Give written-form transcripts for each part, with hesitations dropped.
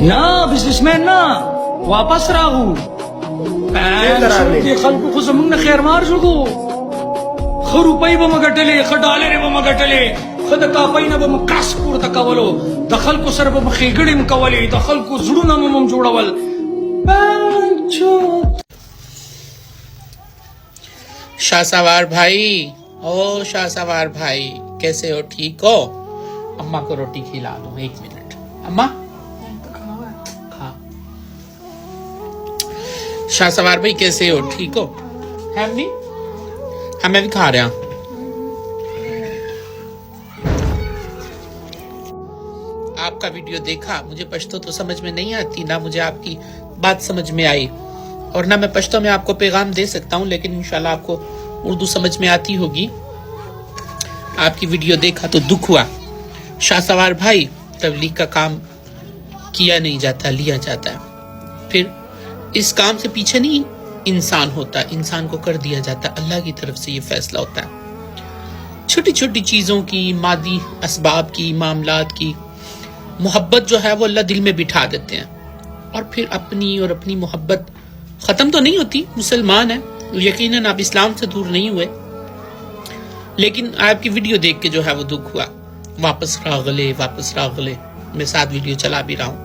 نا business man نا واپس راغو خلکو خو زمونږ نه خیر مار شو کو خو روپۍ به مو ګټلې ښه ډالرې به مو ګټلې ښه د کاپۍ نه به مو کاس پورته کولو د خلکو سره به مو ښېګړې م کولې د خلکو زړونه مو جوړول. شاہ سوار بھائی، او شاہ سوار بھائی کیسے ہو؟ ٹھیک ہو؟ اماں کو روٹی کھلا دو، 1 منٹ. اماں کھا. شاہ سوار بھائی کیسے ہو؟ ٹھیک ہو؟ ہم بھی ہمیں بھی کھا رہے ہیں. آپ کا ویڈیو دیکھا، مجھے پشتو تو سمجھ میں نہیں آتی، نہ مجھے آپ کی بات سمجھ میں آئی، اور نہ میں پشتو میں آپ کو پیغام دے سکتا ہوں، لیکن انشاءاللہ آپ کو اردو سمجھ میں آتی ہوگی. آپ کی ویڈیو دیکھا تو دکھ ہوا. شاہ سوار بھائی، تبلیغ کا کام کیا نہیں جاتا، لیا جاتا ہے. پھر اس کام سے پیچھے نہیں انسان ہوتا، انسان کو کر دیا جاتا. اللہ کی طرف سے یہ فیصلہ ہوتا ہے. چھوٹی چھوٹی چیزوں کی، مادی اسباب کی، معاملات کی محبت جو ہے وہ اللہ دل میں بٹھا دیتے ہیں، اور پھر اپنی محبت ختم تو نہیں ہوتی. مسلمان ہیں، یقیناً آپ اسلام سے دور نہیں ہوئے، لیکن آپ کی ویڈیو دیکھ کے جو ہے وہ دکھ ہوا. واپس راغلے میں ساتھ ویڈیو چلا بھی رہا ہوں،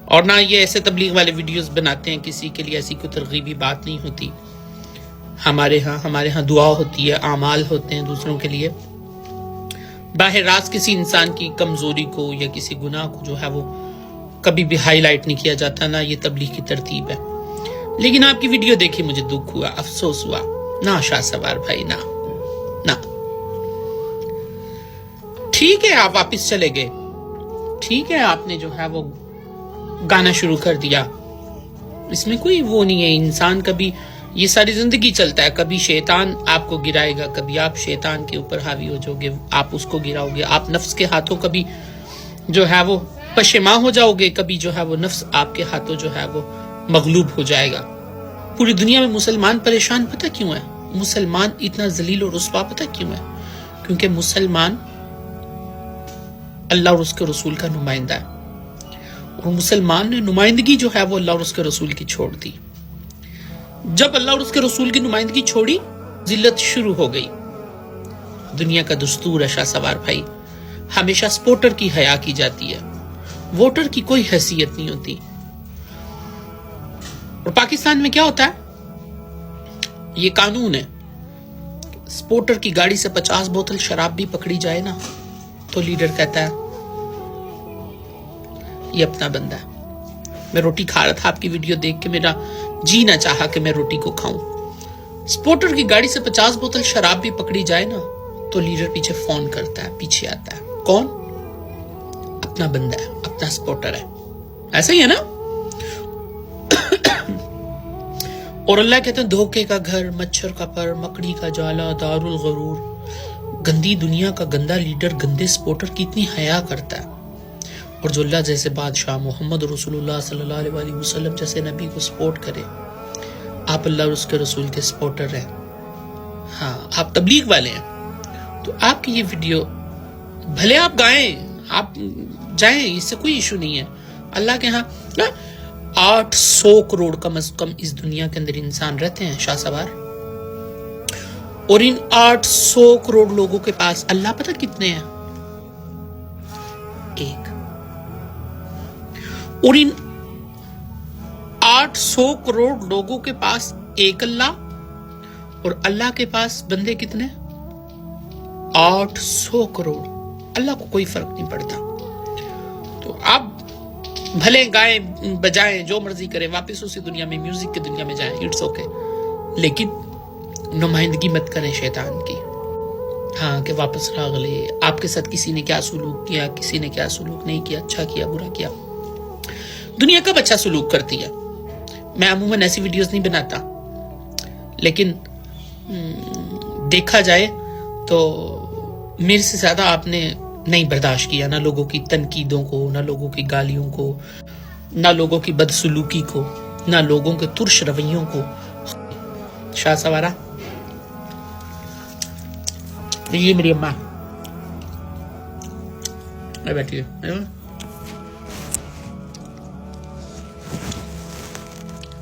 اور نہ یہ ایسے تبلیغ والے ویڈیوز بناتے ہیں، کسی کے لیے ایسی کوئی ترغیبی بات نہیں ہوتی. ہمارے ہاں دعا ہوتی ہے، اعمال ہوتے ہیں دوسروں کے لیے. باہر راز کسی انسان کی کمزوری کو یا کسی گناہ کو جو ہے وہ کبھی بھی ہائی لائٹ نہیں کیا جاتا، نہ یہ تبلیغ کی ترتیب ہے. لیکن آپ کی ویڈیو دیکھی مجھے دکھ ہوا، افسوس ہوا. نہ شاہ سوار بھائی، نہ ٹھیک ہے آپ واپس چلے گئے، ٹھیک ہے آپ نے جو ہے وہ گانا شروع کر دیا، اس میں کوئی وہ نہیں ہے. انسان کبھی یہ ساری زندگی چلتا ہے، کبھی شیطان آپ کو گرائے گا، کبھی آپ شیطان کے اوپر حاوی ہو جاؤ گے، آپ اس کو گراؤ گے. آپ نفس کے ہاتھوں کبھی جو ہے وہ پشیماں ہو جاؤ گے، کبھی جو ہے وہ نفس آپ کے ہاتھوں جو ہے وہ مغلوب ہو جائے گا. پوری دنیا میں مسلمان پریشان پتہ کیوں ہے؟ مسلمان اتنا ذلیل اور رسوا پتہ کیوں ہے؟ کیونکہ مسلمان اللہ اور اس کے رسول کا نمائندہ ہے، اور مسلمان نے نمائندگی جو ہے وہ اللہ اور اس کے رسول کی چھوڑ دی. جب اللہ اور اس کے رسول کی نمائندگی چھوڑی، ذلت شروع ہو گئی. دنیا کا دستور ہے شاہ سوار بھائی، ہمیشہ سپورٹر کی حیا کی جاتی ہے، ووٹر کی کوئی حیثیت نہیں ہوتی. اور پاکستان میں کیا ہوتا ہے؟ یہ قانون ہے، سپورٹر کی گاڑی سے 50 بوتل شراب بھی پکڑی جائے نا تو لیڈر کہتا ہے یہ اپنا بندہ ہے. میں روٹی کھا رہا تھا، آپ کی ویڈیو دیکھ کے میرا جی نہ چاہا کہ میں روٹی کو کھاؤں. سپورٹر کی گاڑی سے 50 بوتل شراب بھی پکڑی جائے نا تو لیڈر پیچھے فون کرتا ہے، پیچھے آتا ہے. کون؟ اپنا بندہ ہے، اپنا سپورٹر ہے. ایسا ہی ہے نا؟ اور اللہ کہتے ہیں دھوکے کا گھر، مچھر کا پر، مکڑی کا جالا، دار الغرور. گندی دنیا کا گندا لیڈر گندے سپورٹر کی اتنی حیا کرتا ہے، اور جو اللہ جیسے بادشاہ محمد رسول اللہ صلی اللہ علیہ وسلم جیسے نبی کو سپورٹ کرے. آپ اللہ اور اس کے رسول کے سپورٹر ہیں، ہاں آپ تبلیغ والے ہیں، تو آپ کی یہ ویڈیو بھلے آپ گائیں، آپ جائیں، اس سے کوئی ایشو نہیں ہے. اللہ کے ہاں 800 کروڑ کم از کم اس دنیا کے اندر انسان رہتے ہیں شاہ سوار، اور ان 800 کروڑ لوگوں کے پاس اللہ پتہ کتنے ہیں؟ ایک. اور ان 800 کروڑ لوگوں کے پاس ایک اللہ، اور اللہ کے پاس بندے کتنے؟ 800 کروڑ. اللہ کو کوئی فرق نہیں پڑتا. تو آپ بھلے گائیں بجائیں، جو مرضی کریں، واپس اسی دنیا میں، میوزک کی دنیا میں جائیں، اٹس اوکے، لیکن نمائندگی مت کریں شیطان کی. ہاں کہ واپس راغلے، آپ کے ساتھ کسی نے کیا سلوک کیا، کسی نے کیا سلوک نہیں کیا، اچھا کیا برا کیا، دنیا کب اچھا سلوک کرتی ہے. میں عموماً ایسی ویڈیوز نہیں بناتا، لیکن دیکھا جائے تو میرے سے زیادہ آپ نے نہیں برداشت کیا، نہ لوگوں کی تنقیدوں کو، نہ لوگوں کی گالیوں کو، نہ لوگوں کی بدسلوکی کو، نہ لوگوں کے ترش رویوں کو. شاہ سوارا، یہ میری اماں بیٹھی ہے،